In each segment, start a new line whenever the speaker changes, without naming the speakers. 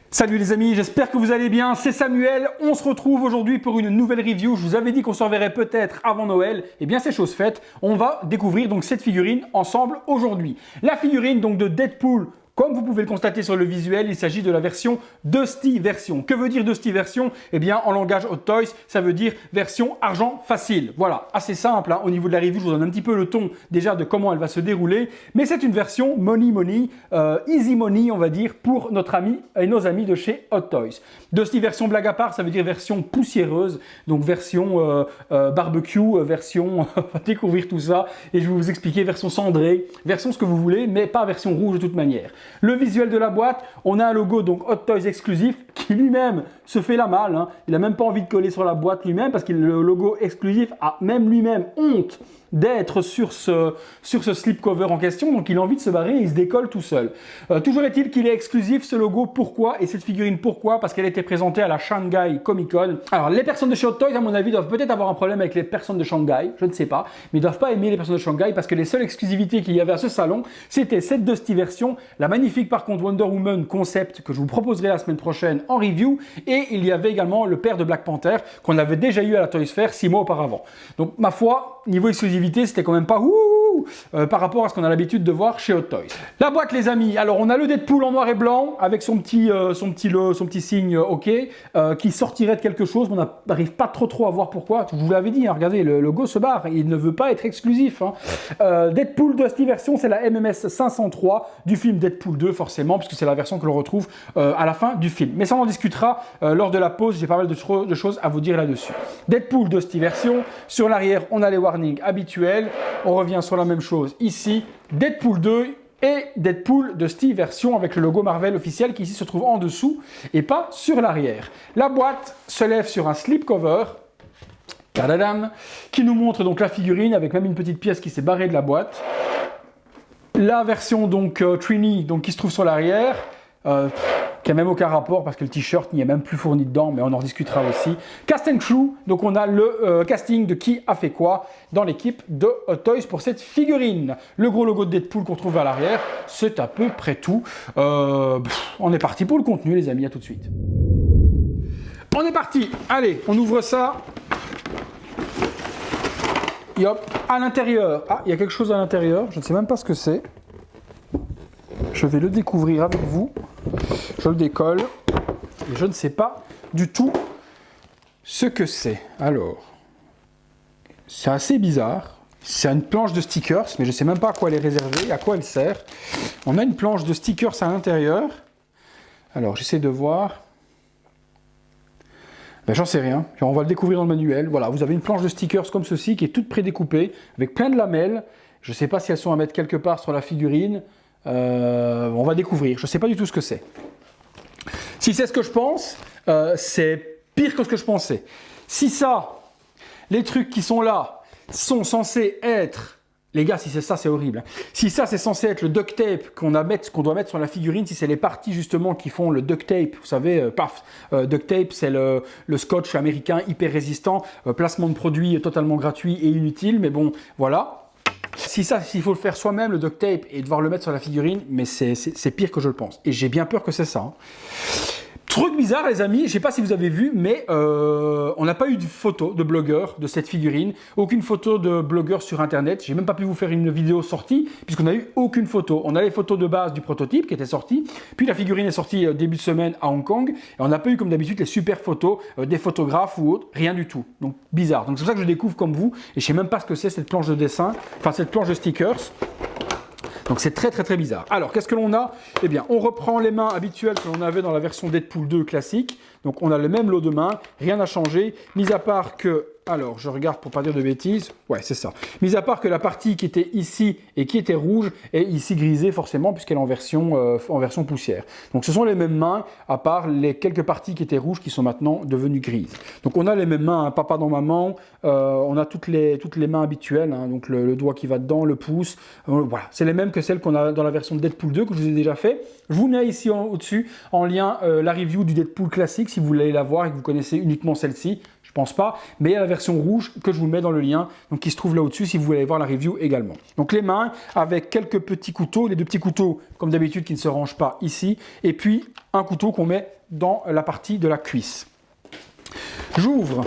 Salut les amis, j'espère que vous allez bien, c'est Samuel, on se retrouve aujourd'hui pour une nouvelle review. Je vous avais dit qu'on se reverrait peut-être avant Noël, et bien c'est chose faite, on va découvrir donc cette figurine ensemble aujourd'hui. La figurine donc de Deadpool. Comme vous pouvez le constater sur le visuel, il s'agit de la version Dusty version. Que veut dire Dusty version? Eh bien, en langage Hot Toys, ça veut dire version argent facile. Voilà, assez simple. Au niveau de la review, je vous donne un petit peu le ton déjà de comment elle va se dérouler. Mais c'est une version money, easy money, on va dire, pour notre ami et nos amis de chez Hot Toys. Dusty version blague à part, ça veut dire version poussiéreuse, donc version barbecue, version, on va découvrir tout ça et je vais vous expliquer version cendrée, version ce que vous voulez, mais pas version rouge de toute manière. Le visuel de la boîte, on a un logo donc Hot Toys exclusif qui lui-même se fait la malle. Il n'a même pas envie de coller sur la boîte lui-même parce que le logo exclusif a même lui-même honte d'être sur ce slipcover en question, donc il a envie de se barrer et il se décolle tout seul. Toujours est-il qu'il est exclusif ce logo, pourquoi? Et cette figurine, pourquoi? Parce qu'elle était présentée à la Shanghai Comic Con. Alors les personnes de chez Hot Toys, à mon avis, doivent peut-être avoir un problème avec les personnes de Shanghai, je ne sais pas, mais ils ne doivent pas aimer les personnes de Shanghai parce que les seules exclusivités qu'il y avait à ce salon, c'était cette Dusty version, la magnifique par contre Wonder Woman concept que je vous proposerai la semaine prochaine en review, et il y avait également le père de Black Panther qu'on avait déjà eu à la Toys Fair 6 mois auparavant. Donc ma foi, niveau exclusivité, c'était quand même pas par rapport à ce qu'on a l'habitude de voir chez Hot Toys. La boîte les amis, alors on a le Deadpool en noir et blanc avec son petit signe OK qui sortirait de quelque chose, mais on n'arrive pas trop à voir pourquoi. Je vous l'avais dit, regardez, le logo se barre, il ne veut pas être exclusif. Deadpool Dusty version, c'est la MMS 503 du film Deadpool 2 forcément, puisque c'est la version que l'on retrouve à la fin du film. Mais ça on en discutera lors de la pause, j'ai pas mal de choses à vous dire là-dessus. Deadpool Dusty version, sur l'arrière on a les warnings habituels, on revient sur la même chose ici, Deadpool 2 et Deadpool Dusty version avec le logo Marvel officiel qui ici se trouve en dessous et pas sur l'arrière. La boîte se lève sur un slipcover qui nous montre donc la figurine avec même une petite pièce qui s'est barrée de la boîte. La version donc Trini donc qui se trouve sur l'arrière. Qui n'a même aucun rapport parce que le t-shirt n'y est même plus fourni dedans, mais on en discutera aussi. Cast and Crew, donc on a le casting de qui a fait quoi dans l'équipe de Hot Toys pour cette figurine. Le gros logo de Deadpool qu'on trouve à l'arrière, c'est à peu près tout. On est parti pour le contenu les amis, à tout de suite. On est parti, allez, on ouvre ça. Et hop, à l'intérieur, il y a quelque chose à l'intérieur, je ne sais même pas ce que c'est. Je vais le découvrir avec vous. Je le décolle et je ne sais pas du tout ce que c'est. Alors, c'est assez bizarre. C'est une planche de stickers, mais je ne sais même pas à quoi elle est réservée, à quoi elle sert. On a une planche de stickers à l'intérieur. Alors, j'essaie de voir. J'en sais rien. On va le découvrir dans le manuel. Voilà, vous avez une planche de stickers comme ceci qui est toute prédécoupée, avec plein de lamelles. Je ne sais pas si elles sont à mettre quelque part sur la figurine. On va découvrir. Je ne sais pas du tout ce que c'est. Si c'est ce que je pense, c'est pire que ce que je pensais. Si ça, les trucs qui sont là, sont censés être... Les gars, si c'est ça, c'est horrible. Si ça, c'est censé être le duct tape qu'on doit mettre sur la figurine, si c'est les parties justement qui font le duct tape, vous savez, duct tape, c'est le scotch américain hyper résistant, placement de produit totalement gratuit et inutile, mais bon, voilà. Si ça, s'il faut le faire soi-même, le duct tape, et devoir le mettre sur la figurine, mais c'est pire que je le pense. Et j'ai bien peur que c'est ça. Truc bizarre les amis, je ne sais pas si vous avez vu, mais on n'a pas eu de photo de blogueur de cette figurine, aucune photo de blogueur sur internet, j'ai même pas pu vous faire une vidéo sortie, puisqu'on n'a eu aucune photo. On a les photos de base du prototype qui était sorti, puis la figurine est sortie début de semaine à Hong Kong, et on n'a pas eu comme d'habitude les super photos des photographes ou autres, rien du tout. Donc bizarre, donc c'est pour ça que je découvre comme vous, et je ne sais même pas ce que c'est cette planche de dessin, enfin cette planche de stickers. Donc c'est très bizarre. Alors qu'est-ce que l'on a? Eh bien on reprend les mains habituelles que l'on avait dans la version Deadpool 2 classique. Donc on a le même lot de mains, rien n'a changé, mis à part que... Alors, je regarde pour pas dire de bêtises. Ouais, c'est ça. Mis à part que la partie qui était ici et qui était rouge est ici grisée forcément puisqu'elle est en version poussière. Donc, ce sont les mêmes mains à part les quelques parties qui étaient rouges qui sont maintenant devenues grises. Donc, on a les mêmes mains, papa dans maman. On a toutes les mains habituelles. Donc, le doigt qui va dedans, le pouce. Voilà, c'est les mêmes que celles qu'on a dans la version Deadpool 2 que je vous ai déjà fait. Je vous mets ici au-dessus en lien la review du Deadpool classique si vous voulez la voir et que vous connaissez uniquement celle-ci. Je pense pas, mais il y a la version version rouge que je vous mets dans le lien, donc qui se trouve là au-dessus si vous voulez aller voir la review également. Donc les mains avec quelques petits couteaux, les deux petits couteaux comme d'habitude qui ne se rangent pas ici, et puis un couteau qu'on met dans la partie de la cuisse. J'ouvre.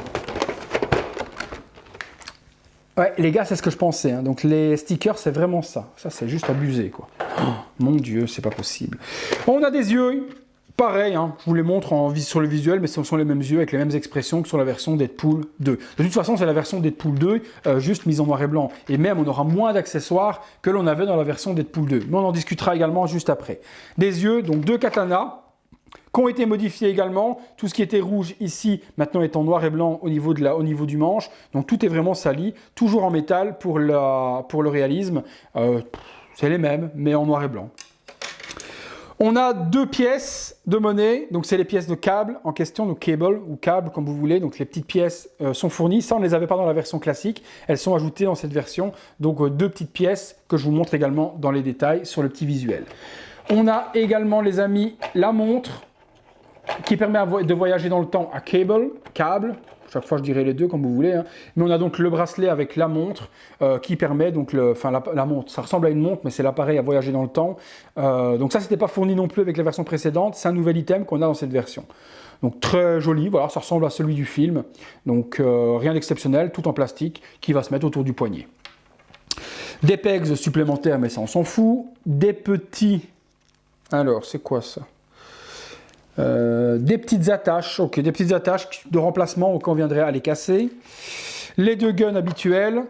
Ouais, les gars, c'est ce que je pensais. Hein. Donc les stickers, c'est vraiment ça. Ça, c'est juste abusé, quoi. Oh, mon Dieu, c'est pas possible. On a des yeux, pareil. Hein. Je vous les montre sur le visuel, mais ce sont les mêmes yeux avec les mêmes expressions que sur la version Deadpool 2. De toute façon, c'est la version Deadpool 2, juste mise en noir et blanc. Et même, on aura moins d'accessoires que l'on avait dans la version Deadpool 2. Mais on en discutera également juste après. Des yeux, donc 2 katanas, qui ont été modifiés également. Tout ce qui était rouge ici, maintenant est en noir et blanc au niveau du manche. Donc tout est vraiment sali, toujours en métal pour le réalisme. C'est les mêmes, mais en noir et blanc. On a 2 pièces de monnaie, donc c'est les pièces de câble en question, donc cable ou câble comme vous voulez. Donc les petites pièces sont fournies. Ça, on ne les avait pas dans la version classique. Elles sont ajoutées dans cette version. Donc 2 petites pièces que je vous montre également dans les détails sur le petit visuel. On a également, les amis, la montre qui permet de voyager dans le temps à câble. Chaque fois, je dirais les deux comme vous voulez. Hein. Mais on a donc le bracelet avec la montre qui permet, donc la montre, ça ressemble à une montre, mais c'est l'appareil à voyager dans le temps. Donc ça, c'était pas fourni non plus avec la version précédente. C'est un nouvel item qu'on a dans cette version. Donc très joli, voilà, ça ressemble à celui du film. Donc rien d'exceptionnel, tout en plastique, qui va se mettre autour du poignet. Des pegs supplémentaires, mais ça, on s'en fout. Des petits... Alors, c'est quoi ça ? Des petites attaches, ok, des petites attaches de remplacement qu'on viendrait à les casser. Les 2 guns habituels.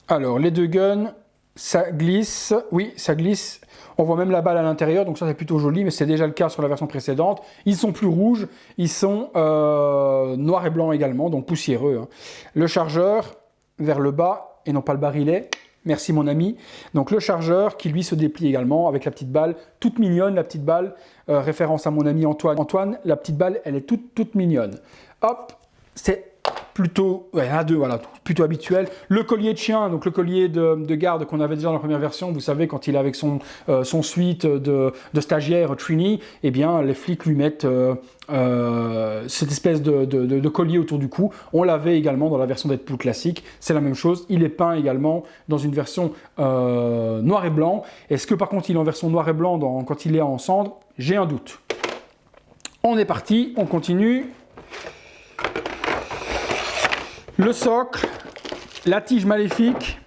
Alors, les 2 guns, ça glisse, oui, ça glisse. On voit même la balle à l'intérieur, donc ça c'est plutôt joli, mais c'est déjà le cas sur la version précédente. Ils sont plus rouges, ils sont noirs et blancs également, donc poussiéreux. Hein. Le chargeur, vers le bas, et non pas le barillet. Merci mon ami. Donc le chargeur qui lui se déplie également avec la petite balle, toute mignonne la petite balle, référence à mon ami Antoine. Antoine, la petite balle, elle est toute mignonne. Hop, c'est plutôt, ouais, il y en a 2, voilà, plutôt habituel. Le collier de chien, donc le collier de garde qu'on avait déjà dans la première version, vous savez, quand il est avec son suite de stagiaire Trini, eh bien les flics lui mettent cette espèce de collier autour du cou. On l'avait également dans la version Deadpool classique, c'est la même chose. Il est peint également dans une version noir et blanc. Est-ce que par contre il est en version noir et blanc quand il est en cendre? J'ai un doute. On est parti, on continue. Le socle, la tige maléfique,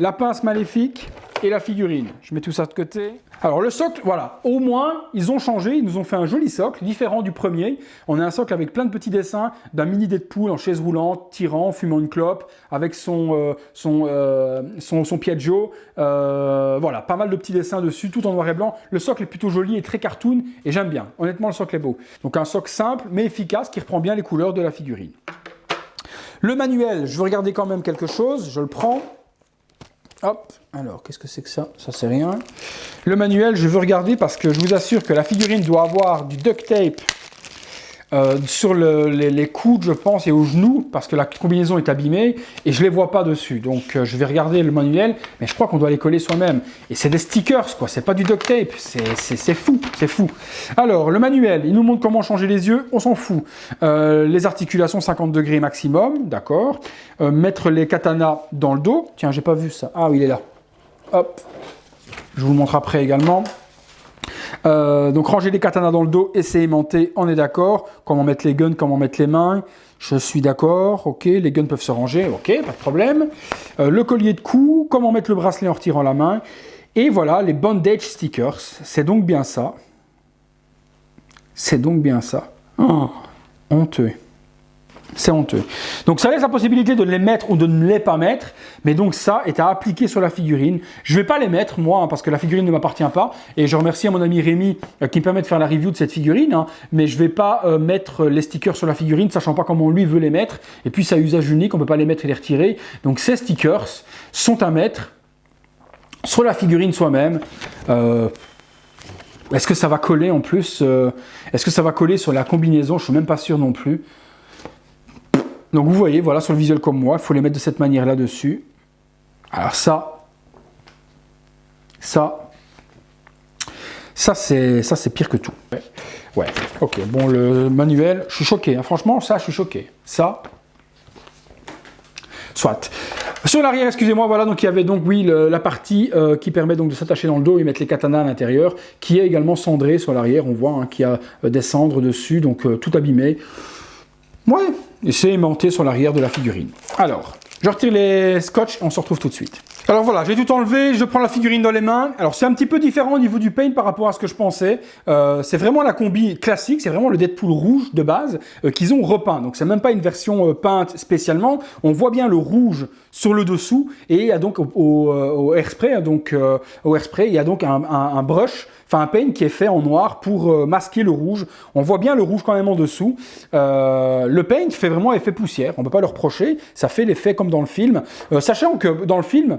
la pince maléfique et la figurine. Je mets tout ça de côté. Alors le socle, voilà, au moins ils ont changé, ils nous ont fait un joli socle, différent du premier. On a un socle avec plein de petits dessins d'un mini Deadpool en chaise roulante, tirant, fumant une clope, avec son Piaggio. Voilà, pas mal de petits dessins dessus, tout en noir et blanc. Le socle est plutôt joli et très cartoon, et j'aime bien. Honnêtement, le socle est beau. Donc un socle simple, mais efficace, qui reprend bien les couleurs de la figurine. Le manuel, je veux regarder quand même quelque chose, je le prends. Hop, alors qu'est-ce que c'est que ça? Ça c'est rien. Le manuel, je veux regarder parce que je vous assure que la figurine doit avoir du duct tape sur les coudes, je pense, et aux genoux, parce que la combinaison est abîmée, et je ne les vois pas dessus. Donc je vais regarder le manuel, mais je crois qu'on doit les coller soi-même. Et c'est des stickers, quoi, c'est pas du duct tape, c'est fou, c'est fou. Alors, le manuel, il nous montre comment changer les yeux, on s'en fout. Les articulations 50 degrés maximum, d'accord. Mettre les katanas dans le dos. Tiens, j'ai pas vu ça. Ah oui, il est là. Hop, je vous le montre après également. Donc ranger les katanas dans le dos et c'est aimanté, on est d'accord. Comment mettre les guns, comment mettre les mains, je suis d'accord, ok, les guns peuvent se ranger, ok, pas de problème. Le collier de cou, comment mettre le bracelet en retirant la main. Et voilà, les bandage stickers, c'est donc bien ça. C'est donc bien ça. Oh, honteux. C'est honteux. Donc ça laisse la possibilité de les mettre ou de ne les pas mettre, mais donc ça est à appliquer sur la figurine. Je ne vais pas les mettre moi, hein, parce que la figurine ne m'appartient pas, et je remercie à mon ami Rémi qui me permet de faire la review de cette figurine, hein, mais je ne vais pas mettre les stickers sur la figurine, sachant pas comment lui veut les mettre, et puis c'est à usage unique, on ne peut pas les mettre et les retirer. Donc ces stickers sont à mettre sur la figurine soi-même. Est-ce que ça va coller en plus est-ce que ça va coller sur la combinaison? Je ne suis même pas sûr non plus. Donc vous voyez, voilà, sur le visuel comme moi, il faut les mettre de cette manière-là dessus. Alors ça c'est pire que tout. Ouais, ok, bon, le manuel, je suis choqué, hein. Franchement, ça, je suis choqué. Ça, Soit. Sur l'arrière, excusez-moi, voilà, donc il y avait donc, oui, la partie qui permet donc de s'attacher dans le dos et mettre les katanas à l'intérieur, qui est également cendrée sur l'arrière, on voit, hein, qu'il y a des cendres dessus, donc tout abîmé. Ouais, et c'est aimanté sur l'arrière de la figurine. Alors, je retire les scotch et on se retrouve tout de suite. Alors voilà, j'ai tout enlevé, je prends la figurine dans les mains. Alors c'est un petit peu différent au niveau du paint par rapport à ce que je pensais. C'est vraiment la combi classique, c'est vraiment le Deadpool rouge de base qu'ils ont repeint. Donc c'est même pas une version peinte spécialement. On voit bien le rouge sur le dessous et il y a donc au Airspray, au Airspray, il y a donc un brush, enfin un paint qui est fait en noir pour masquer le rouge. On voit bien le rouge quand même en dessous. Le paint fait vraiment effet poussière, on peut pas le reprocher. Ça fait l'effet comme dans le film. Sachant que dans le film,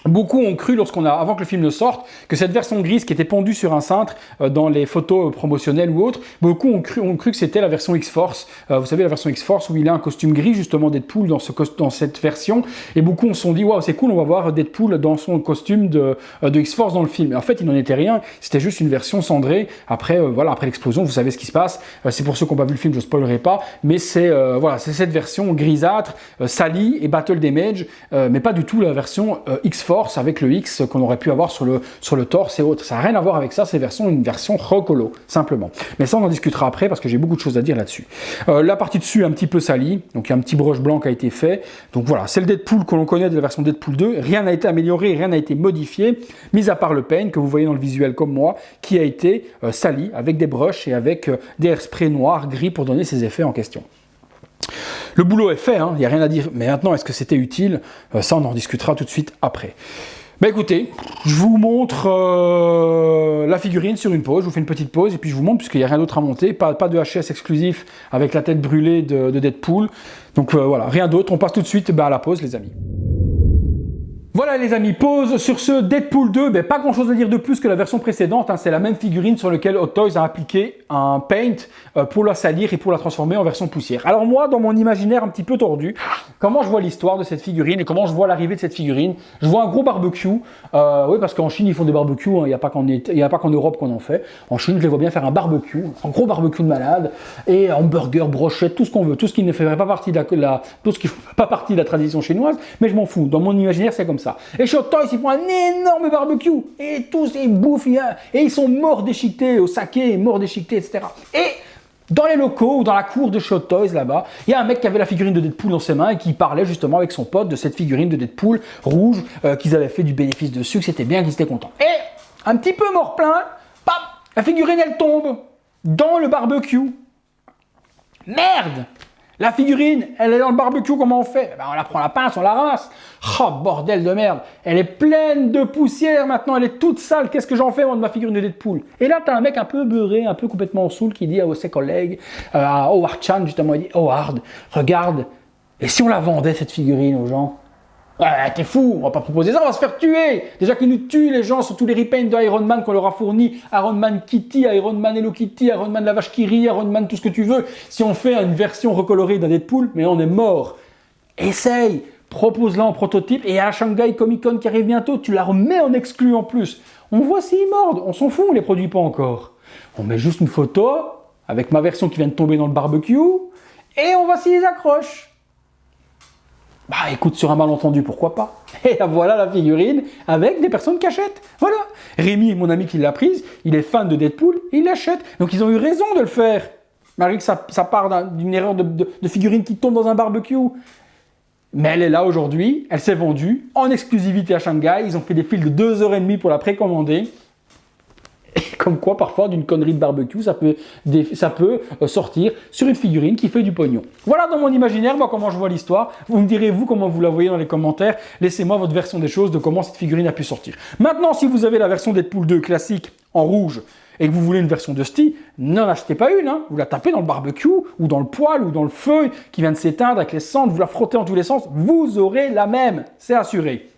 beaucoup ont cru, avant que le film ne sorte, que cette version grise qui était pendue sur un cintre dans les photos promotionnelles ou autres, beaucoup ont cru que c'était la version X-Force. Vous savez, la version X-Force où il a un costume gris, justement, Deadpool dans cette version. Et beaucoup se sont dit, waouh, c'est cool, on va voir Deadpool dans son costume de X-Force dans le film. Et en fait, il n'en était rien. C'était juste une version cendrée. Après, voilà, après l'explosion, vous savez ce qui se passe. C'est pour ceux qui n'ont pas vu le film, je ne spoilerai pas. Mais c'est c'est cette version grisâtre, salie et battle damage, mais pas du tout la version X-Force avec le X qu'on aurait pu avoir sur le torse et autres. Ça n'a rien à voir avec ça, c'est une version recolo, simplement. Mais ça, on en discutera après parce que j'ai beaucoup de choses à dire là-dessus. La partie dessus est un petit peu salie, donc il y a un petit brush blanc qui a été fait. Donc voilà, c'est le Deadpool que l'on connaît de la version Deadpool 2. Rien n'a été amélioré, rien n'a été modifié, mis à part le paint que vous voyez dans le visuel comme moi, qui a été sali avec des brushes et avec des airspray noirs, gris pour donner ces effets en question. Le boulot est fait, il n'y a rien à dire. Mais maintenant, est-ce que c'était utile? Ça, on en discutera tout de suite après. Ben écoutez, je vous montre la figurine sur une pause. Je vous fais une petite pause et puis je vous montre, puisqu'il n'y a rien d'autre à monter. Pas de HS exclusif avec la tête brûlée de Deadpool. Donc voilà, rien d'autre. On passe tout de suite à la pause, les amis. Voilà les amis, pause sur ce Deadpool 2, ben, pas grand chose à dire de plus que la version précédente, c'est la même figurine sur laquelle Hot Toys a appliqué un paint pour la salir et pour la transformer en version poussière. Alors moi, dans mon imaginaire un petit peu tordu, comment je vois l'histoire de cette figurine et comment je vois l'arrivée de cette figurine, je vois un gros barbecue, oui parce qu'en Chine ils font des barbecues, il n'y a pas qu'en Europe qu'on en fait, en Chine je les vois bien faire un barbecue, un gros barbecue de malade, et hamburger, brochette, tout ce qu'on veut, tout ce qui ne ferait pas partie de tout ce qui ne fait pas partie de la tradition chinoise, mais je m'en fous, dans mon imaginaire c'est comme ça. Et chez Hot Toys, ils font un énorme barbecue. Et tous, ils bouffent. Et ils sont morts déchiquetés au saké, morts déchiquetés, etc. Et dans les locaux ou dans la cour de chez Hot Toys, là-bas, il y a un mec qui avait la figurine de Deadpool dans ses mains et qui parlait justement avec son pote de cette figurine de Deadpool rouge, qu'ils avaient fait du bénéfice dessus, que c'était bien, qu'ils étaient contents. Et un petit peu mort plein, pam, la figurine, elle tombe dans le barbecue. Merde! La figurine, elle est dans le barbecue, comment on fait? Ben, on la prend à la pince, on la ramasse. Oh, bordel de merde. Elle est pleine de poussière maintenant, elle est toute sale. Qu'est-ce que j'en fais, moi, de ma figurine de Deadpool? Et là, t'as un mec un peu beurré, un peu complètement saoul qui dit à ses collègues, à Howard Chan, justement, il dit, Howard, regarde, et si on la vendait, cette figurine, aux gens? Ouais, t'es fou, on va pas proposer ça, on va se faire tuer. Déjà qu'ils nous tuent les gens sur tous les repaints de Iron Man qu'on leur a fournis, Iron Man Kitty, Iron Man Hello Kitty, Iron Man la vache qui rit, Iron Man tout ce que tu veux. Si on fait une version recolorée d'un Deadpool, mais on est mort. Essaye, propose-la en prototype et à Shanghai Comic Con qui arrive bientôt, tu la remets en exclu en plus. On voit s'ils mordent, on s'en fout, on les produit pas encore. On met juste une photo avec ma version qui vient de tomber dans le barbecue et on voit s'ils accrochent. Bah écoute, sur un malentendu, pourquoi pas? Et voilà la figurine avec des personnes qui achètent. Voilà. Rémi, mon ami qui l'a prise, il est fan de Deadpool, il l'achète. Donc ils ont eu raison de le faire. Malgré que ça part d'une erreur de figurine qui tombe dans un barbecue. Mais elle est là aujourd'hui, elle s'est vendue en exclusivité à Shanghai. Ils ont fait des files de 2h30 pour la précommander. Comme quoi, parfois, d'une connerie de barbecue, ça peut sortir sur une figurine qui fait du pognon. Voilà dans mon imaginaire, moi, comment je vois l'histoire. Vous me direz, vous, comment vous la voyez dans les commentaires. Laissez-moi votre version des choses de comment cette figurine a pu sortir. Maintenant, si vous avez la version Deadpool 2 classique en rouge et que vous voulez une version Dusty, n'en achetez pas une. Vous la tapez dans le barbecue ou dans le poêle ou dans le feu qui vient de s'éteindre avec les cendres, vous la frottez en tous les sens, vous aurez la même, c'est assuré.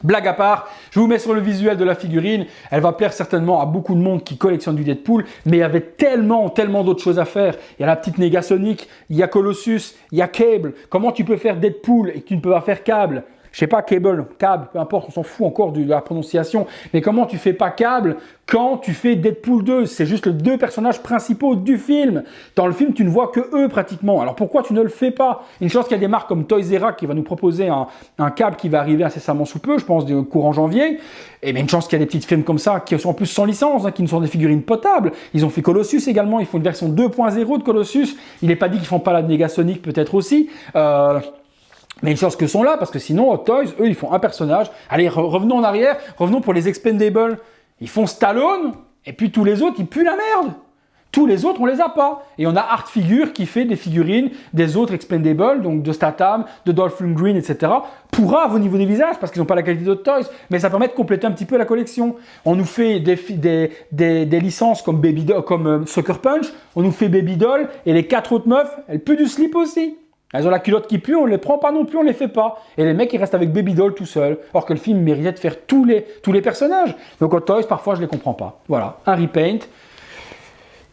Blague à part, je vous mets sur le visuel de la figurine, elle va plaire certainement à beaucoup de monde qui collectionne du Deadpool, mais il y avait tellement d'autres choses à faire. Il y a la petite Negasonic, il y a Colossus, il y a Cable. Comment tu peux faire Deadpool et que tu ne peux pas faire Cable? je sais pas, Cable, peu importe, on s'en fout encore de la prononciation, mais comment tu fais pas Cable quand tu fais Deadpool 2? C'est juste les deux personnages principaux du film. Dans le film, tu ne vois que eux pratiquement. Alors pourquoi tu ne le fais pas? Une chance qu'il y a des marques comme Toys R Us qui va nous proposer un Cable qui va arriver incessamment sous peu, je pense courant janvier. Et bien une chance qu'il y a des petites films comme ça qui sont en plus sans licence, qui ne sont des figurines potables. Ils ont fait Colossus également, ils font une version 2.0 de Colossus. Il n'est pas dit qu'ils font pas la Negasonic peut-être aussi. Mais une chance que sont là, parce que sinon, Hot Toys, eux, ils font un personnage. Allez, revenons en arrière, revenons pour les Expendables. Ils font Stallone, et puis tous les autres, ils puent la merde. Tous les autres, on les a pas. Et on a Art Figure qui fait des figurines des autres Expendables, donc de Statham, de Dolph Lundgren, etc. Pourrave au niveau des visages, parce qu'ils n'ont pas la qualité d'Hot Toys, mais ça permet de compléter un petit peu la collection. On nous fait des licences comme comme Sucker Punch, on nous fait Baby Doll, et les 4 autres meufs, elles puent du slip aussi. Elles ont la culotte qui pue, on ne les prend pas non plus, on ne les fait pas. Et les mecs, ils restent avec Baby Doll tout seul, alors que le film méritait de faire tous les personnages. Donc Hot Toys, parfois, je ne les comprends pas. Voilà, un repaint.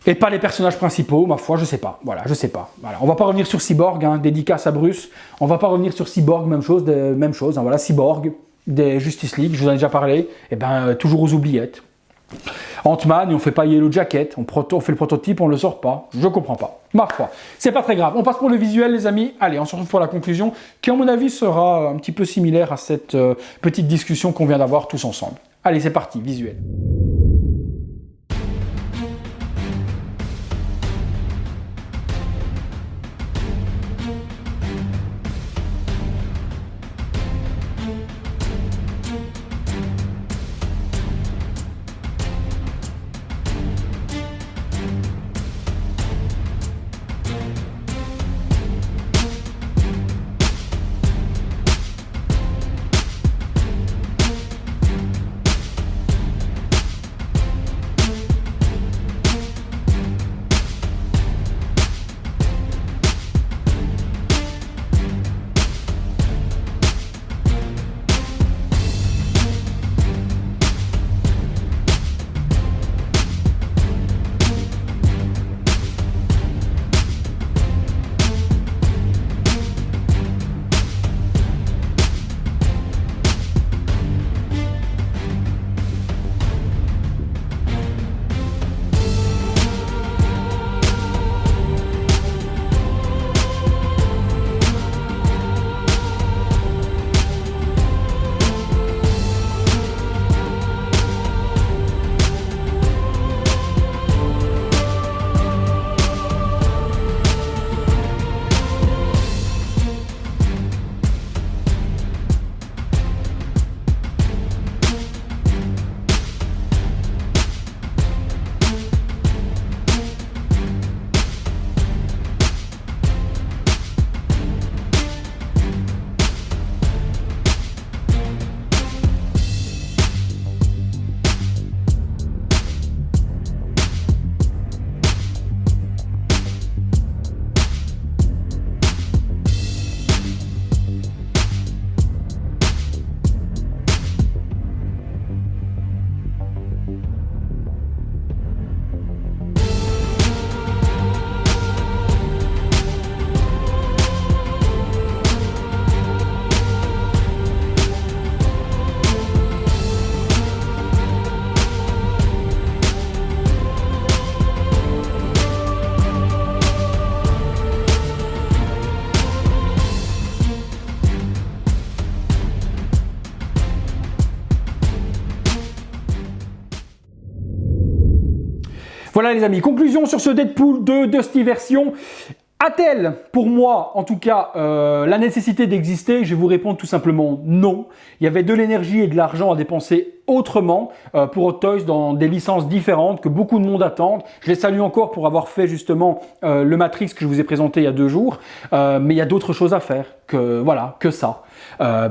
Et pas les personnages principaux, ma foi, je sais pas. Voilà, je sais pas. Voilà. On va pas revenir sur Cyborg, dédicace à Bruce. On va pas revenir sur Cyborg, même chose, voilà, Cyborg, des Justice League, je vous en ai déjà parlé. Et ben, toujours aux oubliettes. Ant-Man, et on fait pas Yellow Jacket, on fait le prototype, on le sort pas. Je comprends pas. Ma foi, c'est pas très grave. On passe pour le visuel, les amis. Allez, on se retrouve pour la conclusion, qui à mon avis sera un petit peu similaire à cette petite discussion qu'on vient d'avoir tous ensemble. Allez, c'est parti, visuel. Voilà les amis, conclusion sur ce Deadpool 2 de cette version. A-t-elle, pour moi en tout cas, la nécessité d'exister? Je vais vous répondre tout simplement non. Il y avait de l'énergie et de l'argent à dépenser autrement pour Hot Toys dans des licences différentes que beaucoup de monde attendent. Je les salue encore pour avoir fait justement le Matrix que je vous ai présenté il y a 2 jours. Mais il y a d'autres choses à faire que ça.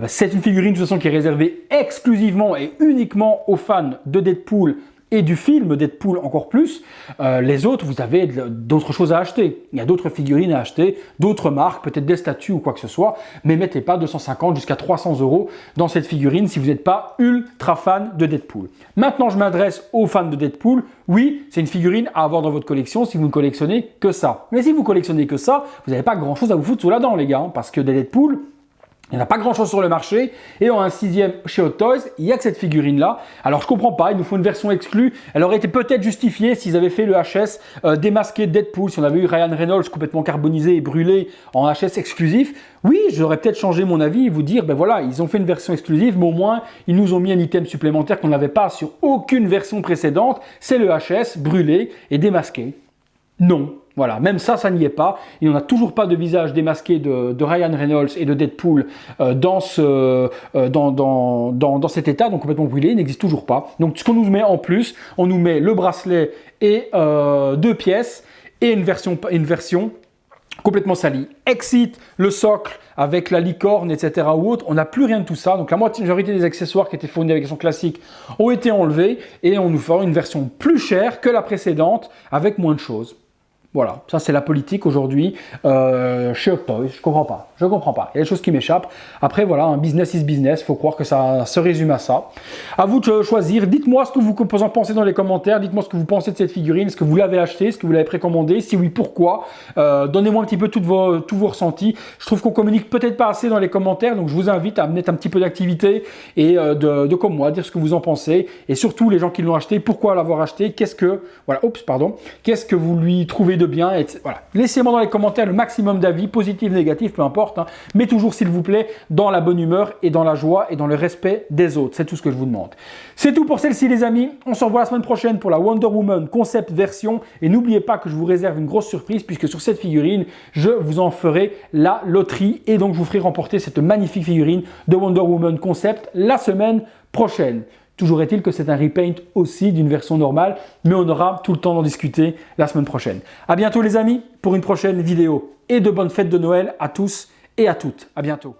C'est une figurine de toute façon qui est réservée exclusivement et uniquement aux fans de Deadpool et du film Deadpool encore plus. Les autres, vous avez d'autres choses à acheter. Il y a d'autres figurines à acheter, d'autres marques, peut-être des statues ou quoi que ce soit, mais mettez pas 250 jusqu'à 300 € dans cette figurine si vous n'êtes pas ultra fan de Deadpool. Maintenant, je m'adresse aux fans de Deadpool. Oui, c'est une figurine à avoir dans votre collection si vous ne collectionnez que ça. Mais si vous collectionnez que ça, vous n'avez pas grand-chose à vous foutre sous la dent, les gars, parce que des Deadpool, Il n'y en a pas grand-chose sur le marché. Et en un 6e chez Hot Toys, il n'y a que cette figurine-là. Alors, je comprends pas. Il nous faut une version exclue. Elle aurait été peut-être justifiée s'ils avaient fait le HS démasqué Deadpool. Si on avait eu Ryan Reynolds complètement carbonisé et brûlé en HS exclusif. Oui, j'aurais peut-être changé mon avis et vous dire, ben voilà, ils ont fait une version exclusive, mais au moins, ils nous ont mis un item supplémentaire qu'on n'avait pas sur aucune version précédente. C'est le HS brûlé et démasqué. Non. Voilà, même ça n'y est pas. Il n'y en a toujours pas de visage démasqué de Ryan Reynolds et de Deadpool dans cet état, donc complètement brûlé, il n'existe toujours pas. Donc ce qu'on nous met en plus, on nous met le bracelet et 2 pièces et une version complètement salie. Exit le socle avec la licorne, etc. ou autre, on n'a plus rien de tout ça. Donc la majorité des accessoires qui étaient fournis avec la version classique ont été enlevés et on nous fera une version plus chère que la précédente avec moins de choses. Voilà, ça c'est la politique aujourd'hui chez Hot Toys. Je comprends pas. Il y a des choses qui m'échappent. Après voilà, un business is business. Il faut croire que ça se résume à ça. À vous de choisir. Dites-moi ce que vous en pensez dans les commentaires. Dites-moi ce que vous pensez de cette figurine. Est-ce que vous l'avez achetée? Est-ce que vous l'avez précommandée? Si oui, pourquoi? Donnez-moi un petit peu tous vos ressentis. Je trouve qu'on communique peut-être pas assez dans les commentaires. Donc je vous invite à mettre un petit peu d'activité et de comme moi, dire ce que vous en pensez. Et surtout les gens qui l'ont acheté, pourquoi l'avoir acheté? Qu'est-ce que vous lui trouvez de bien, et voilà. Laissez-moi dans les commentaires le maximum d'avis, positifs, négatifs, peu importe, hein, mais toujours s'il vous plaît dans la bonne humeur et dans la joie et dans le respect des autres. C'est tout ce que je vous demande. C'est tout pour celle-ci les amis. On se revoit la semaine prochaine pour la Wonder Woman concept version et n'oubliez pas que je vous réserve une grosse surprise puisque sur cette figurine, je vous en ferai la loterie et donc je vous ferai remporter cette magnifique figurine de Wonder Woman concept la semaine prochaine. Toujours est-il que c'est un repaint aussi d'une version normale, mais on aura tout le temps d'en discuter la semaine prochaine. À bientôt les amis pour une prochaine vidéo et de bonnes fêtes de Noël à tous et à toutes. À bientôt.